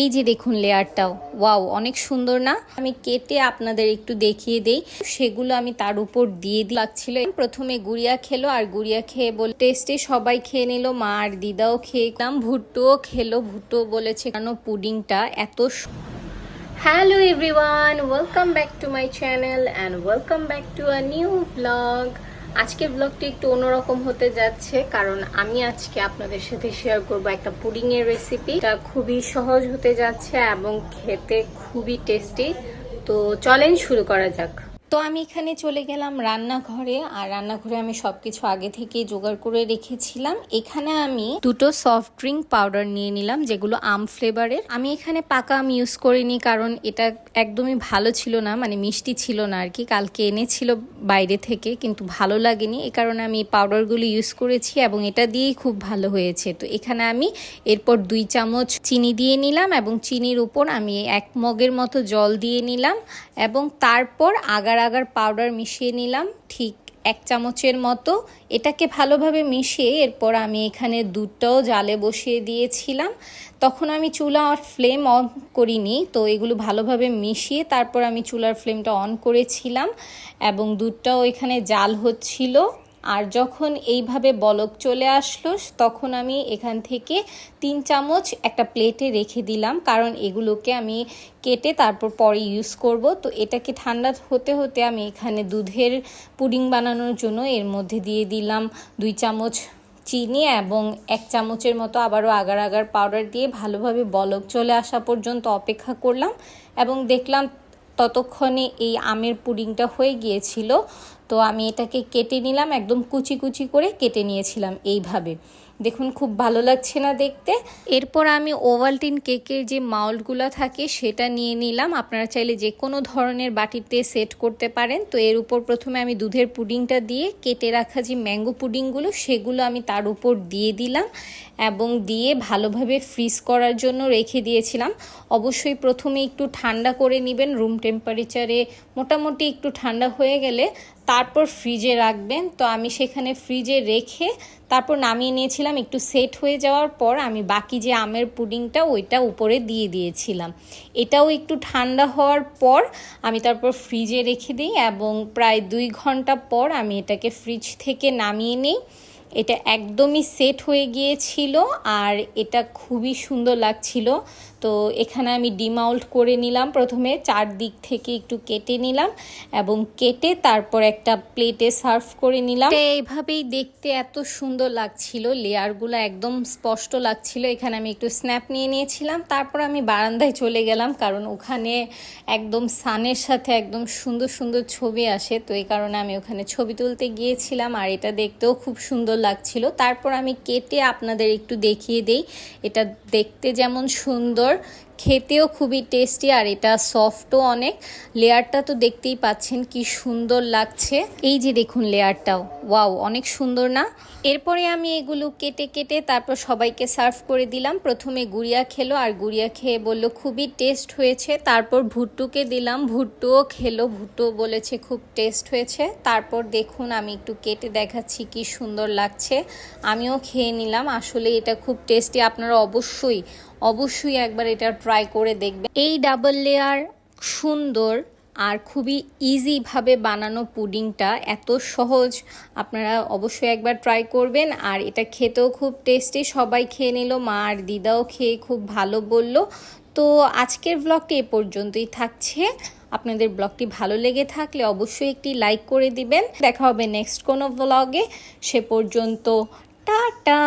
এই যে দেখুন লেয়ারটাও, ওয়াও অনেক সুন্দর না? আমি কেটে আপনাদের একটু দেখিয়ে দেই, সেগুলো আমি তার উপর দিয়ে লাগছিল। প্রথমে গুড়িয়া খেলো, আর গুড়িয়া খেয়ে বল টেস্টে সবাই খেয়ে নিল, মা আর দিদাও খেলাম, ভুট্টোও খেলো। ভুট্টো বলেছে কেন পুডিংটা এত। Hello everyone, welcome back to my channel and welcome back to a new blog. আজকের ব্লগটি একটু অন্যরকম হতে যাচ্ছে, কারণ আমি আজকে আপনাদের সাথে শেয়ার করব একটা পুডিংয়ের রেসিপি। এটা খুবই সহজ হতে যাচ্ছে এবং খেতে খুবই টেস্টি। তো চলেন শুরু করা যাক। তো আমি এখানে চলে গেলাম রান্নাঘরে, আর রান্নাঘরে আমি সবকিছু আগে থেকে জোগাড় করে রেখেছিলাম। এখানে আমি দুটো সফট ড্রিঙ্ক পাউডার নিয়ে নিলাম, যেগুলো আম ফ্লেভারের। আমি এখানে পাকা আম ইউজ করিনি, কারণ এটা একদমই ভালো ছিল না, মানে মিষ্টি ছিল না আর কি। কালকে এনেছিল বাইরে থেকে, কিন্তু ভালো লাগেনি, এই কারণে আমি পাউডারগুলো ইউজ করেছি এবং এটা দিয়েই খুব ভালো হয়েছে। তো এখানে আমি এরপর 2 চামচ চিনি দিয়ে নিলাম, এবং চিনির উপর আমি 1 মগের মতো জল দিয়ে নিলাম, এবং তারপর আগার পাউডার মিশিয়ে নিলাম ঠিক 1 চামচের মতো। এটাকে ভালোভাবে মিশিয়ে এরপর আমি এখানে দুধটাও জালে বসিয়ে দিয়েছিলাম। তখন আমি চুলার ফ্লেম অন করিনি, তো এগুলো ভালোভাবে মিশিয়ে তারপর আমি চুলার ফ্লেমটা অন করেছিলাম, এবং দুধটাও এখানে জাল হচ্ছিল। আর যখন এইভাবে বলক চলে আসলো, তখন আমি এখান থেকে 3 চামচ একটা প্লেটে রেখে দিলাম, কারণ এগুলোকে আমি কেটে তারপর পরে ইউজ করব। তো এটাকে ঠান্ডা হতে হতে আমি এখানে দুধের পুডিং বানানোর জন্য এর মধ্যে দিয়ে দিলাম 2 চামচ চিনি, এবং 1 চামচের মতো আবারও আগার পাউডার দিয়ে ভালোভাবে বলক চলে আসা পর্যন্ত অপেক্ষা করলাম, এবং দেখলাম ততক্ষণে এই আমের পুডিংটা হয়ে গিয়েছিল। তো আমি এটাকে কেটে নিলাম, একদম কুচি কুচি করে কেটে নিয়েছিলাম এইভাবে। দেখুন খুব ভালো লাগছে না দেখতে? এরপর আমি ওভালটিন কেকের যে মাউল্টগুলো থাকে সেটা নিয়ে নিলাম। আপনারা চাইলে যে কোনো ধরনের বাটিতে সেট করতে পারেন। তো এর উপর প্রথমে আমি দুধের পুডিংটা দিয়ে কেটে রাখা যে ম্যাঙ্গো পুডিংগুলো সেগুলো আমি তার উপর দিয়ে দিলাম, এবং দিয়ে ভালোভাবে ফ্রিজ করার জন্য রেখে দিয়েছিলাম। অবশ্যই প্রথমে একটু ঠান্ডা করে নেবেন, রুম টেম্পারেচারে মোটামুটি একটু ঠান্ডা হয়ে গেলে তারপর ফ্রিজে রাখবেন। তো আমি সেখানে ফ্রিজে রেখে তারপর নামিয়ে নিয়েছিলাম। একটু সেট হয়ে যাওয়ার পর আমি বাকি যে আমের পুডিংটা ওইটা উপরে দিয়ে দিয়েছিলাম। এটাও একটু ঠান্ডা হওয়ার পর আমি তারপর ফ্রিজে রেখে দিই, এবং প্রায় 2 ঘন্টা পর আমি এটাকে ফ্রিজ থেকে নামিয়ে নিই। এটা একদমই সেট হয়ে গিয়েছিল, আর এটা খুবই সুন্দর লাগছিল। তো এখানে আমি ডিমাউল্ট করে নিলাম, প্রথমে 4 দিক থেকে একটু কেটে নিলাম, এবং কেটে তারপর একটা প্লেটে সার্ভ করে নিলাম। এইভাবেই দেখতে এত সুন্দর লাগছিল, লেয়ারগুলো একদম স্পষ্ট লাগছিল। এখানে আমি একটু স্ন্যাপ নিয়ে নিয়েছিলাম, তারপর আমি বারান্দায় চলে গেলাম, কারণ ওখানে একদম সানের সাথে একদম সুন্দর সুন্দর ছবি আসে। তো এই কারণে আমি ওখানে ছবি তুলতে গিয়েছিলাম, আর এটা দেখতেও খুব সুন্দর লাগছিল। তারপর আমি কেটে আপনাদের একটু দেখিয়ে দেই। এটা দেখতে যেমন সুন্দর, খেতেও খুবই টেস্টি, আর এটা সফটও অনেক। লেয়ারটা তো দেখতেই পাচ্ছেন কি সুন্দর লাগছে। এই যে দেখুন লেয়ারটাও, ওয়াও অনেক সুন্দর না? এরপরে আমি এগুলো কেটে কেটে তারপর সবাইকে সার্ভ করে দিলাম। প্রথমে গুড়িয়া খেলো, আর গুড়িয়া খেয়ে বলল খুবই টেস্ট হয়েছে। তারপর ভুট্টুকে দিলাম, ভুট্টুও খেলো, ভুট্টুও বলেছে খুব টেস্ট হয়েছে। তারপর দেখুন আমি একটু কেটে দেখাচ্ছি কি সুন্দর লাগছে। আমিও খেয়ে নিলাম, আসলে এটা খুব টেস্টি। আপনারা অবশ্যই একবার এটা ট্রাই করে দেখবেন। এই ডাবল লেয়ার সুন্দর আর খুবই ইজিভাবে বানানো পুডিংটা এত সহজ, আপনারা অবশ্যই একবার ট্রাই করবেন। আর এটা খেতেও খুব টেস্টি, সবাই খেয়ে নিল, মা আর দিদাও খেয়ে খুব ভালো বলল। তো আজকের ব্লগটি এ পর্যন্তই থাকছে। আপনাদের ব্লগটি ভালো লেগে থাকলে অবশ্যই একটি লাইক করে দিবেন। দেখা হবে নেক্সট কোনো ব্লগে, সে পর্যন্ত টাটা।